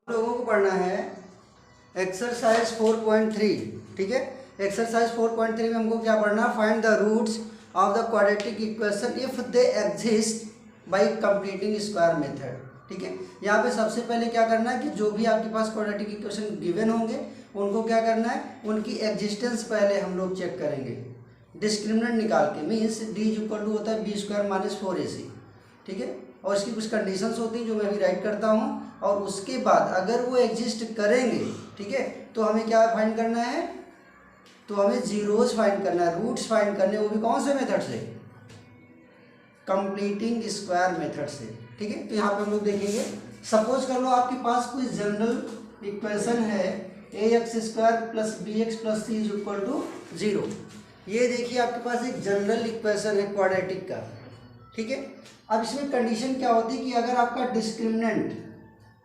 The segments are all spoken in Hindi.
लोगों को पढ़ना है एक्सरसाइज 4.3। ठीक है, एक्सरसाइज 4.3 में हमको क्या पढ़ना, find the roots of the quadratic equation if they exist by completing square method. ठीक है, यहाँ पे सबसे पहले क्या करना है कि जो भी आपके पास क्वाड्रेटिक इक्वेशन गिवन होंगे उनको क्या करना है, उनकी एग्जिस्टेंस पहले हम लोग चेक करेंगे डिस्क्रिमिनेंट निकाल के। Means d is equal to होता है बी स्क्वायर माइनस 4ac। ठीक है, और इसकी कुछ कंडीशंस होती हैं जो मैं अभी राइट करता हूँ, और उसके बाद अगर वो एग्जिस्ट करेंगे, ठीक है, तो हमें क्या फाइंड करना है, तो हमें जीरोस फाइंड करना है, रूट्स फाइंड करने, वो भी कौन से मेथड से, कंप्लीटिंग स्क्वायर मेथड से। ठीक है, तो यहाँ पे हम लोग देखेंगे, सपोज कर लो आपके पास कोई जनरल इक्वेशन है ax square plus b x plus c is equal to 0। ये देखिए आपके पास एक जनरल इक्वेशन है क्वाड्रेटिक का। ठीक है, अब इसमें कंडीशन क्या होती है कि अगर आपका डिस्क्रिमिनेंट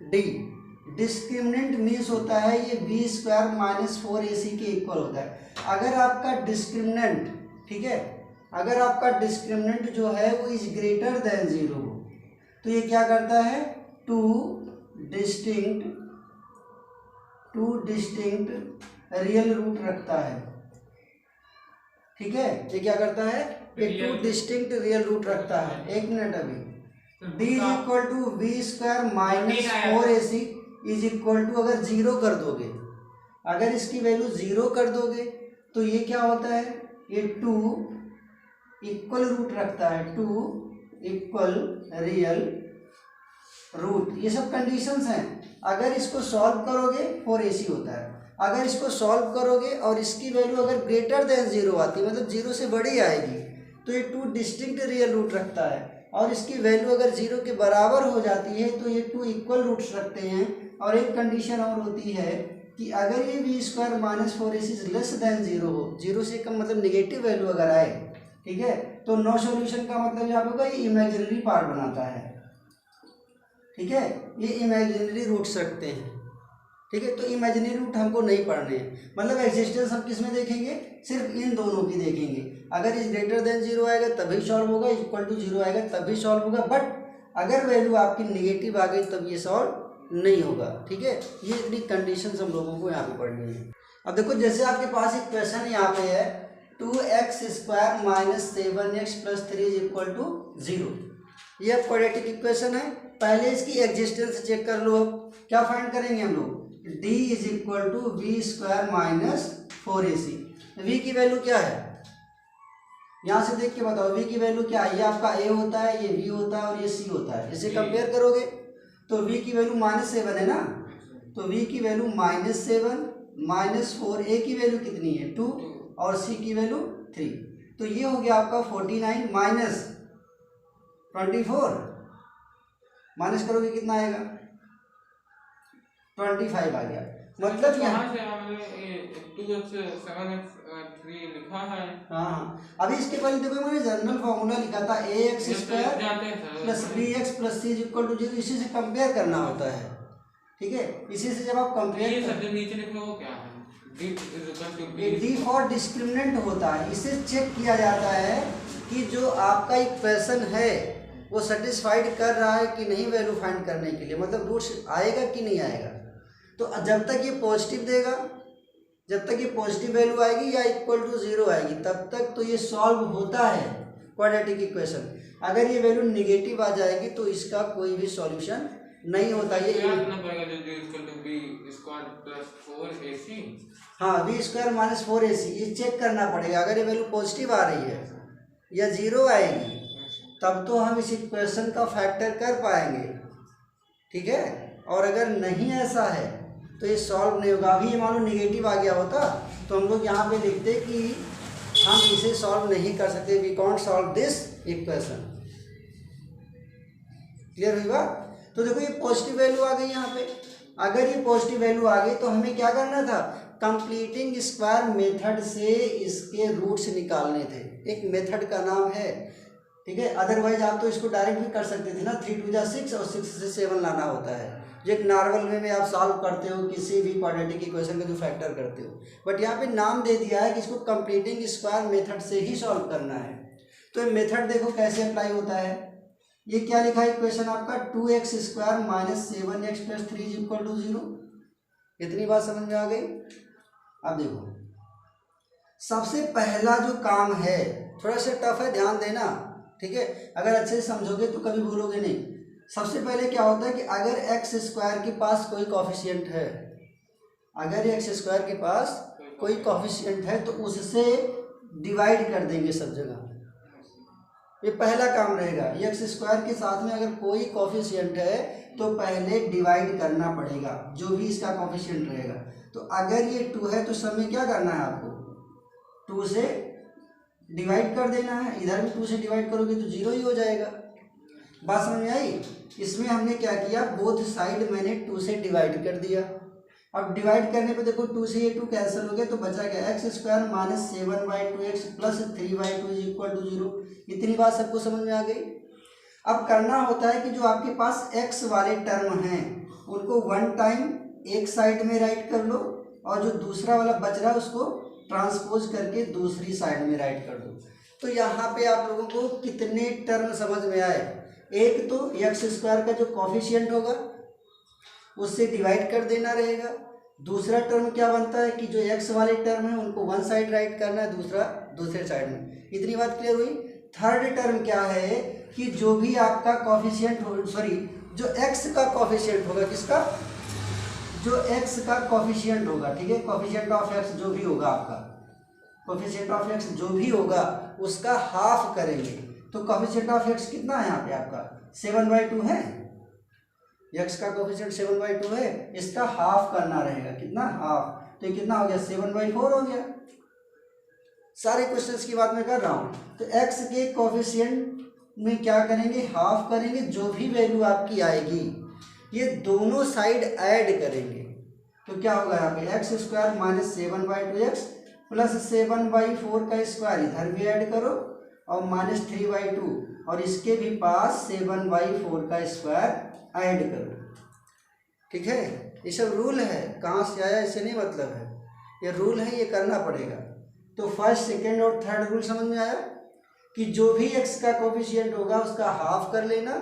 डी, डिस्क्रिमिनेंट मीन्स होता है ये बी स्क्वायर माइनस 4ac के इक्वल होता है। अगर आपका डिस्क्रिमिनेंट, ठीक है, अगर आपका डिस्क्रिमिनेंट जो है वो इज ग्रेटर देन 0 हो, तो ये क्या करता है, टू डिस्टिंक्ट रियल रूट रखता है। ठीक है, ये क्या करता है, ये टू डिस्टिंक्ट रियल रूट रखता है। एक मिनट, अभी d is equal to b square minus 4ac is equal to, अगर 0 कर दोगे, अगर इसकी वैल्यू 0 कर दोगे तो ये क्या होता है, ये टू इक्वल रूट रखता है, टू इक्वल रियल रूट। ये सब कंडीशंस हैं। अगर इसको सॉल्व करोगे 4ac होता है, अगर इसको सॉल्व करोगे और इसकी वैल्यू अगर ग्रेटर देन 0 आती है, मतलब 0 से बड़ी आएगी, तो ये टू डिस्टिंक्ट रियल रूट रखता है, और इसकी वैल्यू अगर 0 के बराबर हो जाती है तो ये टू इक्वल रूट्स रखते हैं। और एक कंडीशन और होती है कि अगर ये b square minus 4ac less than 0 हो, 0 से कम मतलब निगेटिव वैल्यू अगर आए, ठीक है, तो नो सॉल्यूशन का मतलब यहाँ पे होगा ये इमेजिनरी पार्ट बनाता है। ठीक है, ये इमेजिनरी रूट्स रखते हैं। ठीक है, तो इमेजिनरी रूट हमको नहीं पढ़ने हैं, मतलब एग्जिस्टेंस हम किस में देखेंगे, सिर्फ इन दोनों की देखेंगे। अगर इस ग्रेटर देन 0 आएगा तभी सॉल्व होगा, इक्वल टू 0 आएगा तभी सॉल्व होगा, बट अगर वैल्यू आपकी नेगेटिव आ गई तब ये सॉल्व नहीं होगा। ठीक है, ये इतनी कंडीशंस हम लोगों को यहाँ पे पढ़नी है। अब देखो, जैसे आपके पास एक क्वेश्चन यहाँ पे है 2x square minus 7x plus 3 is equal to 0। ये क्वाड्रेटिक इक्वेशन है। पहले इसकी एग्जिस्टेंस चेक कर लो। अब क्या फाइंड करेंगे हम लोग, d is equal to b square minus 4ac। v की वैल्यू क्या है, यहाँ से देख के बताओ v की वैल्यू क्या है। ये आपका a होता है, ये v होता है और ये c होता है। इसे कंपेयर करोगे तो v की वैल्यू -7 है ना, तो v की वैल्यू -7 माइनस 4, a की वैल्यू कितनी है 2 और c की वैल्यू 3, तो ये हो गया आपका 49 माइनस 24, माइनस करोगे कितना आएगा 25 आ गया। मतलब यहाँ 2x 7x 3 लिखा है। हाँ, अभी इसके पहले देखो मैंने जनरल फॉर्मूला लिखा था ax square plus bx plus c equal to 0, इसी से कंपेयर करना होता है। ठीक है, इसी से जब आप कंपेयर, ये सब नीचे लिखा वो क्या है, डी फॉर डिस्क्रिमिनेंट होता है। इसे चेक किया जाता है कि जो आपका इक्वेशन है वो सेटिस्फाइड कर रहा है कि नहीं वैल्यू फाइंड करने के लिए, मतलब रूट्स आएगा कि नहीं आएगा। तो जब तक ये पॉजिटिव देगा, जब तक ये पॉजिटिव वैल्यू आएगी या इक्वल टू 0 आएगी, तब तक तो ये सॉल्व होता है क्वाड्रेटिक इक्वेशन। अगर ये वैल्यू निगेटिव आ जाएगी तो इसका कोई भी सॉल्यूशन नहीं होता। ये हाँ, बी स्क्वायर माइनस 4ac, ये चेक करना पड़ेगा। अगर ये वैल्यू पॉजिटिव आ रही है या 0 आएगी तब तो हम इस इक्वेशन का फैक्टर कर पाएंगे। ठीक है, और अगर नहीं ऐसा है तो ये सॉल्व नहीं होगा। अभी ये मान लो निगेटिव आ गया होता तो हम लोग यहाँ पे लिखते कि हम इसे सॉल्व नहीं कर सकते, we can't solve this equation. Clear हुई बात। तो देखो ये पॉजिटिव वैल्यू आ गई यहाँ पे। अगर ये पॉजिटिव वैल्यू आ गई तो हमें क्या करना था, कंप्लीटिंग स्क्वायर मेथड से इसके रूट्स निकालने थे। एक मेथड का नाम है। ठीक है, अदरवाइज आप तो इसको डायरेक्ट भी कर सकते थे ना, 3 2 जा 6 और 6 से 7 लाना होता है, जो एक नॉर्मल वे में आप सॉल्व करते हो किसी भी क्वाड्रेटिक इक्वेशन का जो फैक्टर करते हो। बट यहाँ पे नाम दे दिया है कि इसको कंप्लीटिंग स्क्वायर मेथड से ही सॉल्व करना है। तो ये मेथड देखो कैसे अप्लाई होता है। ये क्या लिखा है इक्वेशन आपका 2x² minus 7x plus 3 is equal to 0। इतनी बात समझ में आ गई। अब देखो सबसे पहला जो काम है थोड़ा सा टफ है, ध्यान देना, ठीक है। अगर अच्छे से समझोगे तो कभी भूलोगे नहीं। सबसे पहले क्या होता है कि अगर x² के पास कोई कॉफिशिएंट है, अगर x² के पास कोई कॉफिशिएंट है तो उससे डिवाइड कर देंगे सब जगह। ये पहला काम रहेगा। x² के साथ में अगर कोई कॉफिशिएंट है तो पहले डिवाइड करना पड़ेगा जो भी इसका कॉफिशिएंट रहेगा। तो अगर ये 2 है तो सब में क्या करना है आपको, 2 से डिवाइड कर देना है। इधर भी 2 से डिवाइड करोगे तो 0 ही हो जाएगा। बात समझ में आई। इसमें हमने क्या किया, बोथ साइड मैंने 2 से डिवाइड कर दिया। अब डिवाइड करने पे देखो 2 से ये 2 कैंसिल हो गए तो बचा क्या, x² minus 7/2x plus 3/2 is equal to 0। इतनी बात सबको समझ में आ गई। अब करना होता है कि जो आपके पास x वाले टर्म हैं उनको वन टाइम एक साइड में राइट कर लो और जो दूसरा वाला बच रहा है उसको ट्रांसपोज करके दूसरी साइड में राइट कर दो। तो यहाँ पे आप लोगों को कितने टर्म समझ में आए, एक तो x² का जो कॉफिशिएंट होगा उससे डिवाइड कर देना रहेगा। दूसरा टर्म क्या बनता है कि जो x वाले टर्म है उनको वन साइड राइट करना है, दूसरा दूसरे साइड में। इतनी बात क्लियर हुई। थर्ड टर्म क्या है कि जो भी आपका कॉफिशिएंट हो, सॉरी जो x का कॉफिशिएंट होगा, किसका, जो x का कॉफिशिएंट होगा, ठीक है, कॉफिशिएंट ऑफ x जो भी होगा आपका, कॉफिशिएंट ऑफ x जो भी होगा उसका हाफ करेंगे। तो कॉफिशिएंट ऑफ x कितना है यहाँ पे आपका 7/2 है, x का कॉफिशिएंट 7/2 है, इसका हाफ करना रहेगा। कितना, हाफ। तो ये कितना हो गया, 7/4 हो गया। सारे क्वेश्चंस की बात मैं कर रहा हूँ। तो x के कॉफिशिएंट में क्या करेंगे, हाफ करेंगे। जो भी वैल्यू आपकी आएगी ये दोनों साइड ऐड करेंगे। तो क्या होगा यहाँ पे x² माइनस 7/2x प्लस 7/4 का स्क्वायर इधर भी ऐड करो और माइनस 3/2 और इसके भी पास 7/4 का स्क्वायर ऐड करो। ठीक है, ये सब रूल है, कहाँ से आया इससे नहीं मतलब है, ये रूल है, ये करना पड़ेगा। तो फर्स्ट, सेकेंड और थर्ड रूल समझ में आया कि जो भी x का कोफिशिएंट होगा उसका हाफ कर लेना,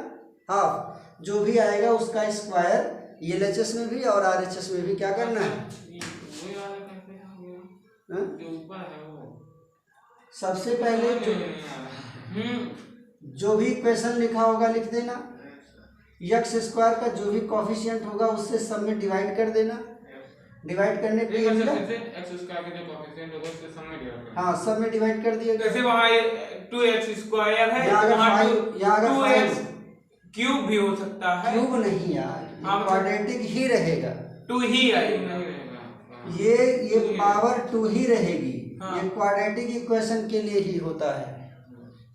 हाफ जो भी आएगा उसका स्क्वायर LHS में भी और RHS में भी क्या करना है। सबसे पहले जो भी इक्वेशन लिखा होगा लिख देना, x² का जो भी कॉफिशिएंट होगा उससे सब में डिवाइड कर देना। डिवाइड करने पे ये मिला, हाँ सब में डिवाइड कर दिया। जैसे वहाँ 2x² है, यहाँ अगर 5 क्यूब भी हो सकता है। क्यूब नहीं यार, क्वाड्रेटिक ही रहेगा। 2 ही रहेगा, ये पावर 2 ही रहेगी। हाँ। ये क्वाड्रेटिक इक्वेशन के लिए ही होता है,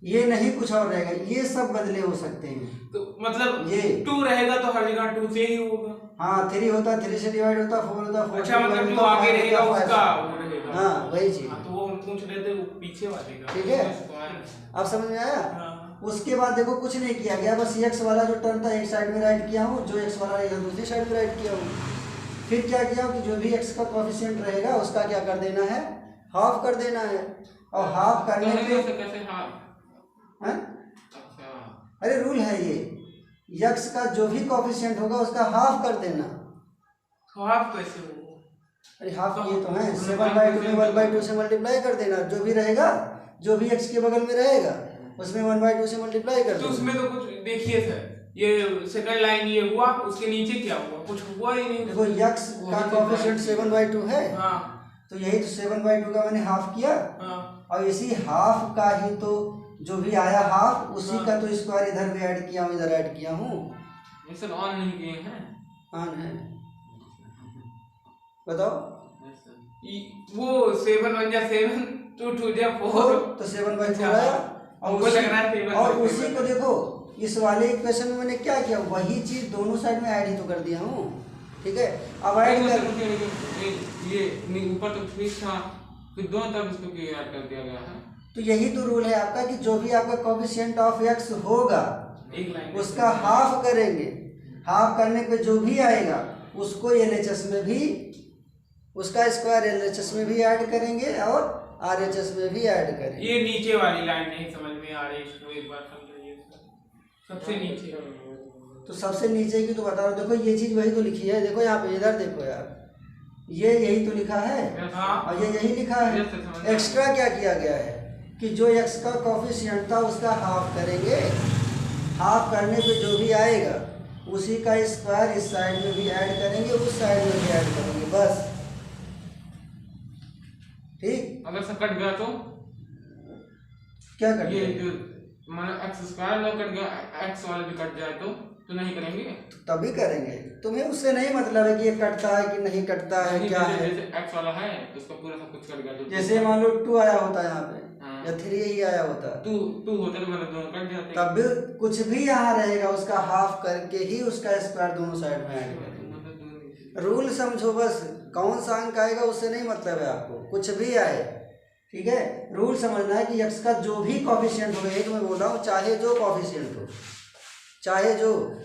ये नहीं कुछ और रहेगा। ये सब बदले हो सकते हैं। तो मतलब ये 2 रहेगा तो हर जगह 2 से ही होगा। हाँ, 3 होता, 3 से डिवाइड होता, 4 होता, 4 अच्छा, मतलब जो आगे रहेगा उसका वो रहेगा। हाँ वही चीज। तो वो हम पूछ रहे थे वो पीछे वाले का। ठीक है, अब समझ में आया। उसके बाद देखो कुछ नहीं किया गया, बस x वाला जो टर्म था एक साइड में राइट किया हूँ, जो x वाला रहेगा दूसरी साइड में राइट किया हूँ। फिर क्या किया कि जो भी x का कोफिशिएंट रहेगा उसका क्या कर देना है, हाफ कर देना है। और हाफ करने पे हैं? अरे रूल है ये, x का जो भी कोफिशिएंट होगा उसका हाफ कर देना। हाफ कैसे होगा? अरे हाफ ये तो है 7/2 में 1/2 से मल्टीप्लाई कर देना। जो भी रहेगा, जो भी x के बगल में रहेगा उसमें 1/2 से मल्टीप्लाई कर तो देना। उसमें तो कुछ देखिए सर, ये सेकंड लाइन ये हुआ, उसके नीचे क्या हुआ, कुछ हुआ ही नहीं। देखो x का कोफिशिएंट 7/2 है, हाँ, तो यही तो 7/2 का मैंने हाफ किया। हाँ, और इसी हाफ का ही तो जो भी आया हाफ उसी हाँ। का तो स्क्वायर इधर भी ऐड किया हूँ, इधर ऐड किया हूँ। सर ऑन नहीं किए हैं, ऑन है, बताओ। वो 7 1 जा 7 2 2 जा 4 तो 7/4 आया। और उसी को देखो इस वाले इक्वेशन में मैंने क्या किया, वही चीज दोनों साइड में ऐड ही तो कर दिया हूँ। ठीक है, अब ऐड कर ये ऊपर तो ठीक था, फिर दोनों तरफ इसको ऐड कर दिया गया है। तो यही तो रूल है आपका कि जो भी आपका कोफिशिएंट ऑफ x होगा उसका हाफ करेंगे। हाफ करने पे जो भी आएगा उसको LHS में भी, उसका स्क्वायर LHS में भी ऐड करेंगे और RHS में भी ऐड करेंगे। ये नीचे वाली लाइन नहीं समझ में आ रही, इसको एक बार समझाइए सबसे नीचे। तो सबसे नीचे की तो बता रहा हूँ, देखो ये चीज वही तो लिखी है, देखो यहाँ पे इधर देखो यार, ये यही तो लिखा है हाँ। और ये यही लिखा है। एक्स्ट्रा क्या किया गया है कि जो x का कोफिशिएंट था उसका हाफ करेंगे, हाफ करने पे जो भी आएगा उसी का स्क्वायर इस साइड में भी ऐड करेंगे, उस साइड में भी ऐड करेंगे, बस। ठीक, अगर से कट गया तो क्या करेंगे? ये जो माना एक्स स्क्वायर लॉ कट गया, एक्स वाला भी कट जाए तो नहीं करेंगे? तभी करेंगे, तुम्हें उससे नहीं मतलब है कि ये कटता है कि नहीं कटता है, क्या है। जैसे एक्स वाला है तो उसका पूरा सब कुछ कट गया तो जैसे मान लो 2 आया होता है यहाँ पे, हाँ। या 3 ही आया होता, टू होता तो मतलब दोनों कट जाते। तब भी कुछ भी यहाँ रहेगा उसका हाफ करके ही उसका स्क्वायर दोनों साइड में ऐड करेंगे। रूल समझो बस, कौन सा अंक आएगा उससे नहीं मतलब है आपको, कुछ भी आए, ठीक है। रूल समझना है कि x का जो भी कॉफिशिएंट होगा, ये तो मैं बोल रहा हूँ, चाहे जो कॉफिशिएंट हो, चाहे जो,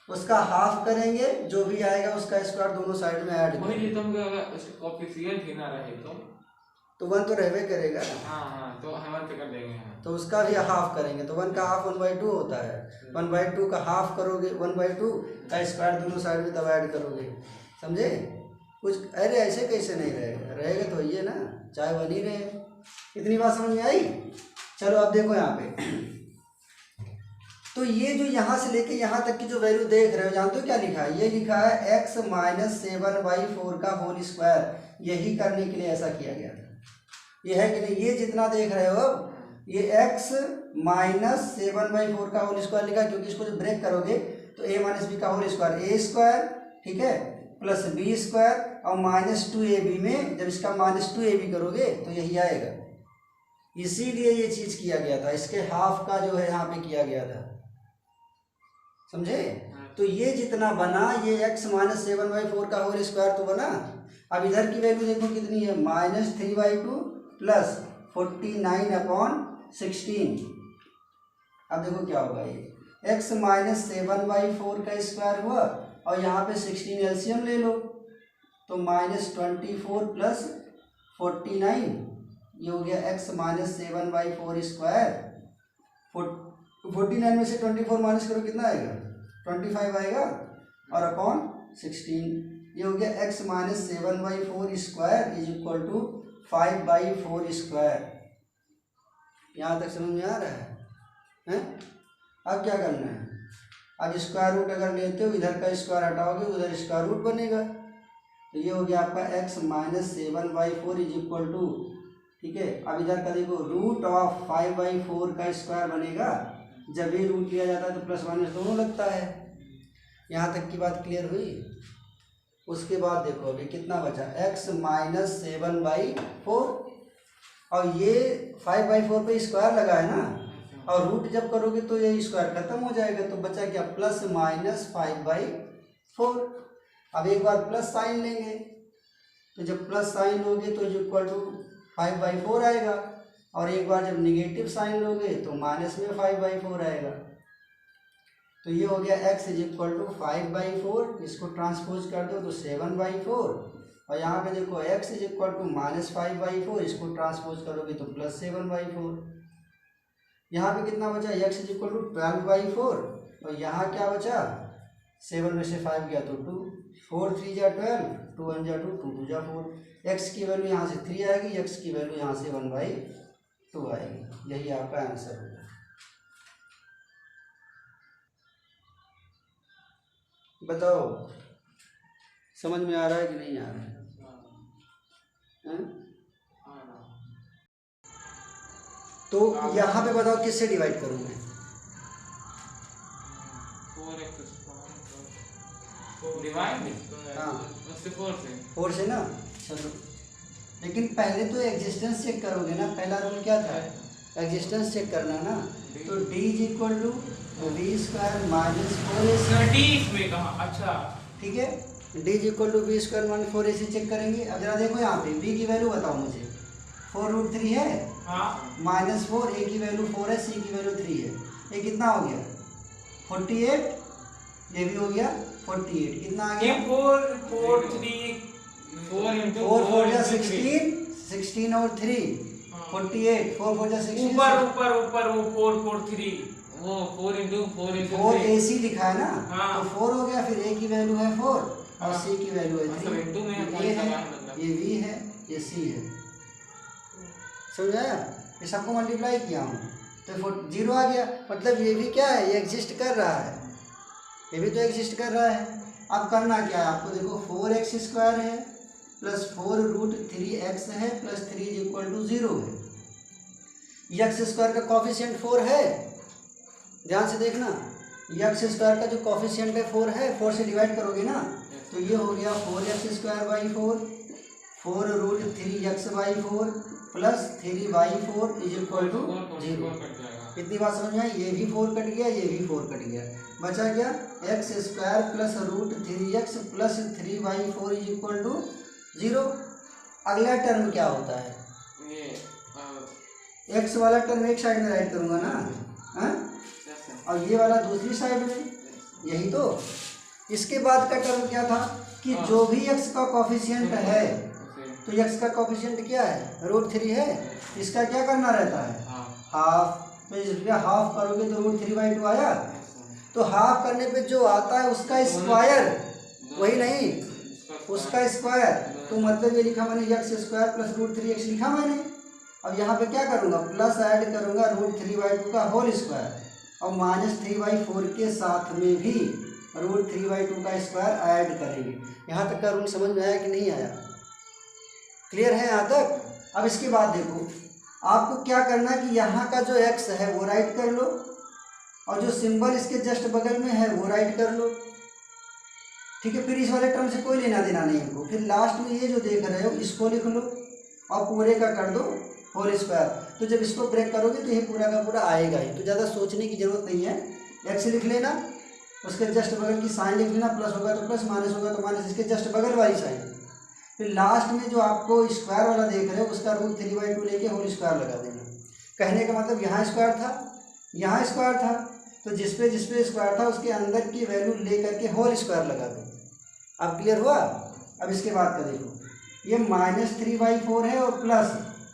उसका हाफ करेंगे, जो भी आएगा उसका स्क्वायर दोनों साइड में ऐड करेंगे। वही तो हम अगर उसका कॉफिशिएंट ही ना रहे तो 1 तो रहवे करेगा, हाँ तो हम 1 पे कर देंगे। हाँ। तो उसका भी हाफ करेंगे, तो 1 का हाफ 1/2 होता है, 1/2 का हाफ करोगे, 1/2 का स्क्वायर दोनों साइड में तब ऐड करोगे, समझे। कुछ अरे ऐसे कैसे नहीं रहेगा, रहेगा तो ये ना, चाहे 1 ही रहे। इतनी बात समझ में आई? चलो अब देखो यहाँ पे, तो ये जो यहाँ से लेके यहाँ तक की जो वैल्यू देख रहे हो, जानते हो क्या लिखा है? ये लिखा है x - 7/4 का होल स्क्वायर। यही करने के लिए ऐसा किया गया था, ये है कि नहीं? ये जितना देख रहे हो ये x - 7/4 का होल स्क्वायर लिखा, क्योंकि इसको जो ब्रेक करोगे तो a - b का होल स्क्वायर, a स्क्वायर, ठीक है, प्लस b स्क्वायर और -2ab में जब इसका -2ab करोगे तो यही आएगा। इसीलिए ये चीज किया गया था, इसके हाफ का जो है यहाँ पे किया गया था, समझे। तो ये जितना बना, ये x - 7/4 का होल स्क्वायर तो बना। अब इधर की वैल्यू देखो कितनी है, -3/2 प्लस 49/16। अब देखो क्या होगा, ये x - 7/4 का स्क्वायर हुआ और यहाँ पे 16 एलसीएम ले लो, तो -24 प्लस 49, ये हो गया x - 7/4 स्क्वायर। 49 में से 24 माइनस करो, कितना आएगा? 25 आएगा, और अपॉन 16, ये हो गया x - 7/4 square is equal to 5/4 square. यहाँ तक समझ में आ रहा है? अब क्या करना है? अब स्क्वायर रूट अगर लेते हो, इधर का स्क्वायर हटाओगे उधर स्क्वायर रूट बनेगा, तो ये हो गया आपका x - 7/4 इज इक्वल टू, ठीक है। अब इधर का देखो, रूट ऑफ 5/4 का स्क्वायर बनेगा। जब भी रूट लिया जाता है तो प्लस माइनस दोनों लगता है। यहाँ तक की बात क्लियर हुई? उसके बाद देखो अभी कितना बचा, x - 7/4 और ये 5/4 पे स्क्वायर लगा है ना, और रूट जब करोगे तो ये स्क्वायर खत्म हो जाएगा, तो बचा क्या, प्लस माइनस 5/4। अब एक बार प्लस साइन लेंगे, तो जब प्लस साइन लोगे तो इक्वल टू 5/4 आएगा, और एक बार जब निगेटिव साइन लोगे तो माइनस में 5/4 आएगा। तो ये हो गया x इज इक्वल टू 5/4, इसको ट्रांसपोज कर दो तो 7/4, और यहाँ पे देखो x इज इक्वल टू -5/4, इसको ट्रांसपोज करोगे तो + 7/4। यहाँ पे कितना बचा, x इज इक्वल टू 12/4, और यहाँ क्या बचा, 7 में से 5 गया तो 2, 4 3 जा 12, 2 1 जा 2, 2 2 जा 4। x की वैल्यू यहाँ से 3 आएगी, x की वैल्यू यहाँ से 1/2 आएगी। यही आपका आंसर होगा। बताओ समझ में आ रहा है कि नहीं आ रहा है? तो यहाँ पे बताओ किससे डिवाइड करूँगा? 4x डिवाइड, हाँ, उससे 4 से 4 से ना। चलो, लेकिन पहले तो एग्जिस्टेंस चेक करोगे ना, पहला रूल क्या था, एग्जिस्टेंस चेक करना ना। तो d is equal to v² - 4ac, d इसमें कहा, अच्छा ठीक है, d is equal to v² - 4ac check करेंगे। अब जरा देखो यहाँ पे v की वैल्यू बताओ मुझे, 4√3 है, हाँ, -4, a की वैल्यू 4 है, c की वैल्यू 3 है, ये कितना हो गया 48, ये भी हो गया 48, कितना आ गया 4 4 3 4 4 जा 16, 16 और 3 48, 4 4 जा 16, ऊपर ऊपर ऊपर वो 4 4 3 वो 4 4 AC लिखा है ना, हाँ। तो 4 हो गया, फिर A की वैल्यू है 4 और C की वैल्यू है मतलब 3। into में ये point है, लगा है मतलब। ये V है, ये C है। समझ आया? ये सबको मल्टीप्लाई किया हूँ तो 0 आ गया, मतलब ये भी क्या है, ये एग्जिस्ट कर रहा है, ये भी तो एग्जिस्ट कर रहा है। अब करना क्या है आपको, देखो 4x² है प्लस 4√3x है प्लस 3 = 0 है। x² का कॉफिशिएंट 4 है, ध्यान से देखना, x² का जो कॉफिशिएंट है 4 है, 4 से डिवाइड करोगे ना तो ये हो गया 4x²/4 4√3x/4 प्लस 3/4 = 0। कितनी बात समझ में आई? ये भी 4 कट गया, ये भी 4 कट गया, बचा क्या x² प्लस √3x प्लस 3/4 = 0। अगला टर्म क्या होता है, x वाला टर्म एक साइड में राइट करूंगा ना, हाँ, और ये वाला दूसरी साइड में, यही तो। इसके बाद का टर्म क्या था कि जो भी x का कॉफिशिएंट है, तो x का कॉफिशिएंट क्या है, √3 है, इसका क्या करना रहता है, हाफ। तो इसका हाफ करोगे तो √3/2 आया, तो हाफ करने पे जो आता है उसका स्क्वायर, वही नहीं, उसका स्क्वायर, तो मतलब ये लिखा मैंने x² प्लस √3x लिखा मैंने। अब यहाँ पे क्या करूँगा, प्लस ऐड करूँगा √3/2 का होल स्क्वायर और -3/4 के साथ में भी √3/2 का स्क्वायर ऐड करेंगे। यहाँ तक का रूल समझ में आया कि नहीं आया? क्लियर है यहाँ तक? अब इसके बाद देखो, आपको क्या करना है कि यहाँ का जो x है वो राइट कर लो और जो सिंबल इसके जस्ट बगल में है वो राइट कर लो, ठीक है। फिर इस वाले टर्म से कोई लेना देना नहीं इनको, फिर लास्ट में ये जो देख रहे हो इसको लिख लो और पूरे का कर दो होल स्क्वायर। तो जब इसको ब्रेक करोगे तो ये पूरा का पूरा आएगा ही, तो ज़्यादा सोचने की ज़रूरत नहीं है। x लिख लेना, उसके जस्ट बगल की साइन लिख लेना, प्लस होगा तो प्लस, माइनस होगा तो माइनस, इसके जस्ट बगल वाली साइन। फिर लास्ट में जो आपको स्क्वायर वाला देख रहे हो उसका √3/2 लेके होल स्क्वायर लगा देना। कहने का मतलब यहाँ स्क्वायर था, यहाँ स्क्वायर था, तो जिस पे स्क्वायर था उसके अंदर की वैल्यू ले करके होल स्क्वायर लगा दो। अब क्लियर हुआ? अब इसके बाद का देखो, ये -3/4 है और प्लस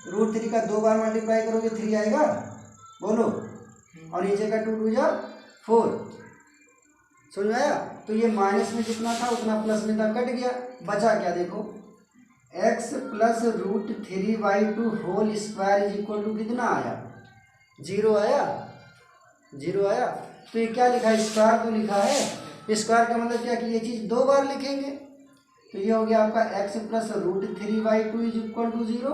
√3 का 2 बार मल्टीप्लाई करोगे 3 आएगा, बोलो, और नीचे का 2 × 4, समझ में आया? तो ये माइनस में जितना था उतना प्लस में था, कट गया, बचा क्या देखो, x प्लस √3/2 होल स्क्वायर = कितना आया, 0 आया, 0 आया। तो ये क्या लिखा है, स्क्वायर तो लिखा है, स्क्वायर का मतलब क्या कि ये चीज़ 2 बार लिखेंगे, तो ये हो गया आपका x प्लस √3/2 = 0।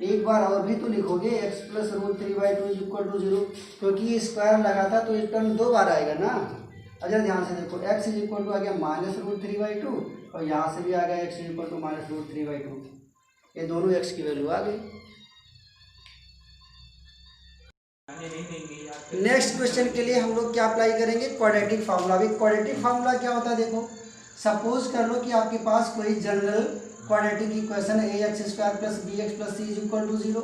एक बार और भी तो लिखोगे, x प्लस √3/2 = 0, क्योंकि ये स्क्वायर लगा था तो ये टर्म 2 बार आएगा ना। अगर ध्यान से देखो, x = आ गया -√3/2 और यहाँ से भी आ गया x = -√3/2, ये दोनों x की वैल्यू आ गई। नेक्स्ट क्वेश्चन के लिए हम लोग क्या अप्लाई करेंगे, क्वाड्रेटिक फार्मूला। अभी क्वाड्रेटिक फार्मूला क्या होता है देखो, सपोज कर लो कि आपके पास कोई जनरल क्वाड्रेटिक इक्वेशन है ax² plus bx plus c = 0।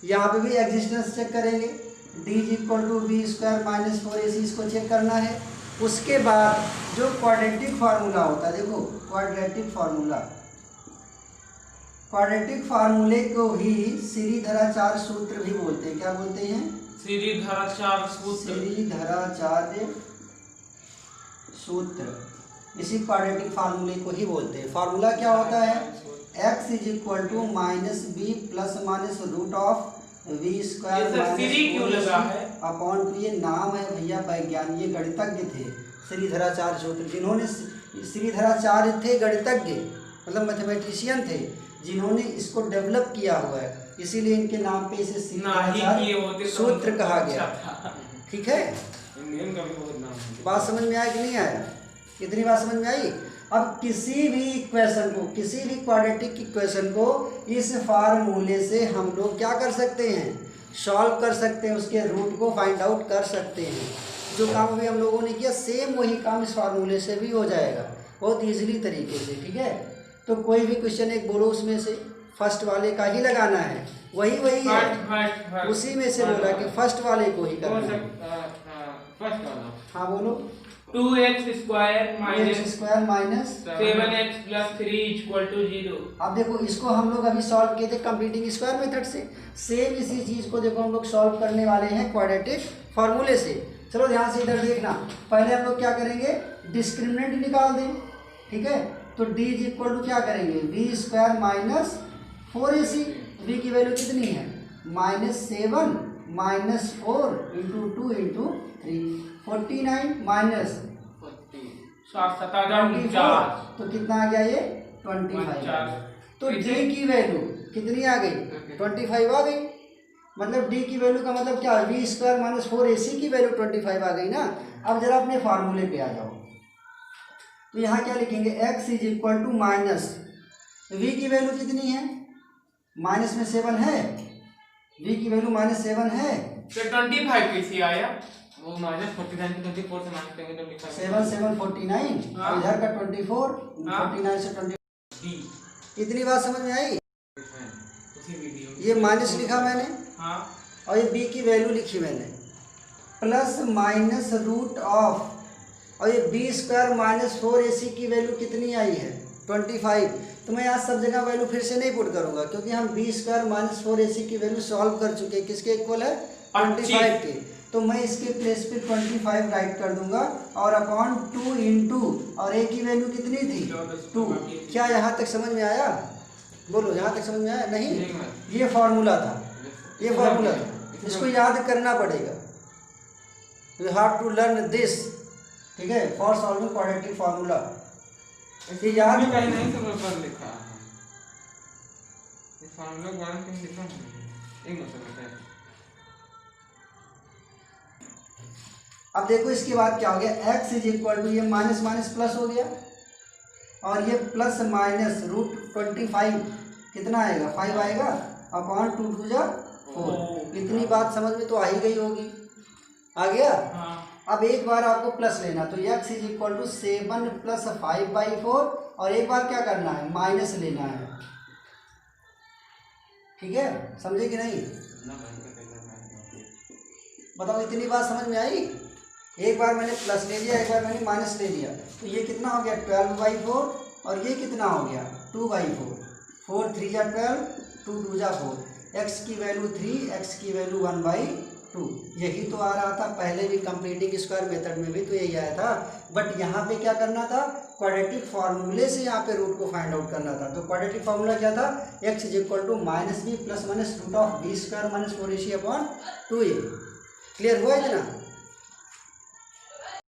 यहाँ पे भी एग्जिस्टेंस चेक करेंगे, d = b² - 4ac इसको चेक करना है। उसके बाद जो क्वाड्रेटिक फार्मूला होता है, देखो क्वाड्रेटिक फार्मूले को ही श्रीधराचार्य सूत्र भी बोलते हैं। क्या बोलते हैं? श्रीधराचार्य सूत्र। श्रीधराचार्य सूत्र, इसी क्वाड्रेटिक फार्मूले को ही बोलते हैं। फार्मूला क्या होता है, x = -b plus minus √v² upon 2। ये नाम है भैया वैज्ञानिक, ये गणितज्ञ थे श्रीधराचार्य सूत्र, जिन्होंने श्रीधराचार्य थे गणितज्ञ, मतलब मैथमेटिशियन थे, जिन्होंने इसको डेवलप किया हुआ है, इसीलिए इनके नाम पे इसे श्रीधराचार्य सूत्र कहा गया। ठीक है, बात समझ में आया कि नहीं आया? कितनी बात समझ में आई? अब किसी भी इक्वेशन को, किसी भी क्वाड्रेटिक इक्वेशन को इस फार्मूले से हम लोग क्या कर सकते हैं, सॉल्व कर सकते हैं, उसके रूट को फाइंड आउट कर सकते हैं। जो काम अभी हम लोगों ने किया सेम वही काम इस फार्मूले से भी हो जाएगा, बहुत ईजिली तरीके से। ठीक है, तो कोई भी क्वेश्चन एक बोलो, उसमें से फर्स्ट वाले का ही लगाना है, वही है, उसी में से बोला कि फर्स्ट वाले को ही करना है। हाँ बोलो, 2x² - 7x + 3 = 0। अब देखो इसको हम लोग अभी सॉल्व किए थे कंप्लीटिंग स्क्वायर मेथड से, सेम इसी चीज़ को देखो हम लोग सॉल्व करने वाले हैं क्वाड्रेटिक फार्मूले से। चलो ध्यान से इधर देखना, पहले हम लोग क्या करेंगे, डिस्क्रिमिनेंट निकाल दें, ठीक है। तो d इज इक्वल टू क्या करेंगे, v square minus 4ac, v की वैल्यू कितनी है -7 माइनस 4 इंटू 2 इंटू 3, 49 माइनस 7,49 तो कितना आ गया ये 25। तो d की वैल्यू कितनी आ गई 25 आ गई, मतलब d की वैल्यू का मतलब क्या, वी स्क्वायर माइनस 4ac की वैल्यू 25 आ गई ना। अब जरा अपने फार्मूले पे आ जाओ, तो यहाँ क्या लिखेंगे, x is equal to minus, v की वैल्यू कितनी है, माइनस में 7 है, v की वैल्यू -7 है, तो 25 कैसे आया, वो -49 की 24 से माइनस करेंगे तो लिखा 7 7 49, हाँ। इधर का 24, हाँ। 49 से 20, डी इतनी बात समझ में आई। उसी वीडियो ये माइनस लिखा मैंने हाँ और ये b की वैल्यू लिखी मैंने, प्लस माइनस रूट ऑफ, और ये b स्क्वायर माइनस 4ac की वैल्यू कितनी आई है 25। तो मैं यहाँ सब जगह वैल्यू फिर से नहीं पुट करूँगा, क्योंकि हम b स्क्वायर माइनस 4ac की वैल्यू सॉल्व कर चुके हैं, किसके इक्वल है 25 के। तो मैं इसके प्लेस पे 25 राइट कर दूंगा, और अपॉन 2 इंटू, और a की वैल्यू कितनी थी 2। क्या यहाँ तक समझ में आया, बोलो यहाँ तक समझ में आया, नहीं ये फार्मूला था, ये फार्मूला था, इसको याद करना पड़ेगा, you have to learn this, ठीक है, फॉर सॉल्विंग क्वाड्रेटिक फार्मूला। ये याद कहीं नहीं तो पर लिखा है, ये फार्मूला बारे में कहीं लिखा नहीं, एक मतलब है। अब देखो इसके बाद क्या हो गया, x इज इक्वल टू, ये माइनस माइनस प्लस हो गया, और ये प्लस माइनस रूट 25 कितना आएगा 5 आएगा, अपॉन 2 2 जा 4। इतनी बात समझ में तो आ ही गई होगी, आ गया। हाँ अब एक बार आपको प्लस लेना, तो x is equal to 7 plus 5/4, और एक बार क्या करना है माइनस लेना है, ठीक है, समझे कि नहीं, बताओ इतनी बात समझ में आई। एक बार मैंने प्लस ले लिया, एक बार मैंने माइनस ले लिया, तो ये कितना हो गया 12/4, और ये कितना हो गया 2/4, 4 3 जा 12, 2 2 जा 4, x की वैल्यू 3, x की वैल्यू 1/2। यही तो आ रहा था पहले भी, कंप्लीटिंग स्क्वायर मेथड में भी तो यही आया था, बट यहाँ पे क्या करना था, क्वाड्रेटिक फार्मूले से यहाँ पे रूट को फाइंड आउट करना था। तो क्वाड्रेटिक फार्मूला क्या था, x is equal to -b plus minus root of b square minus 4ac upon 2a। Clear हुआ इतना।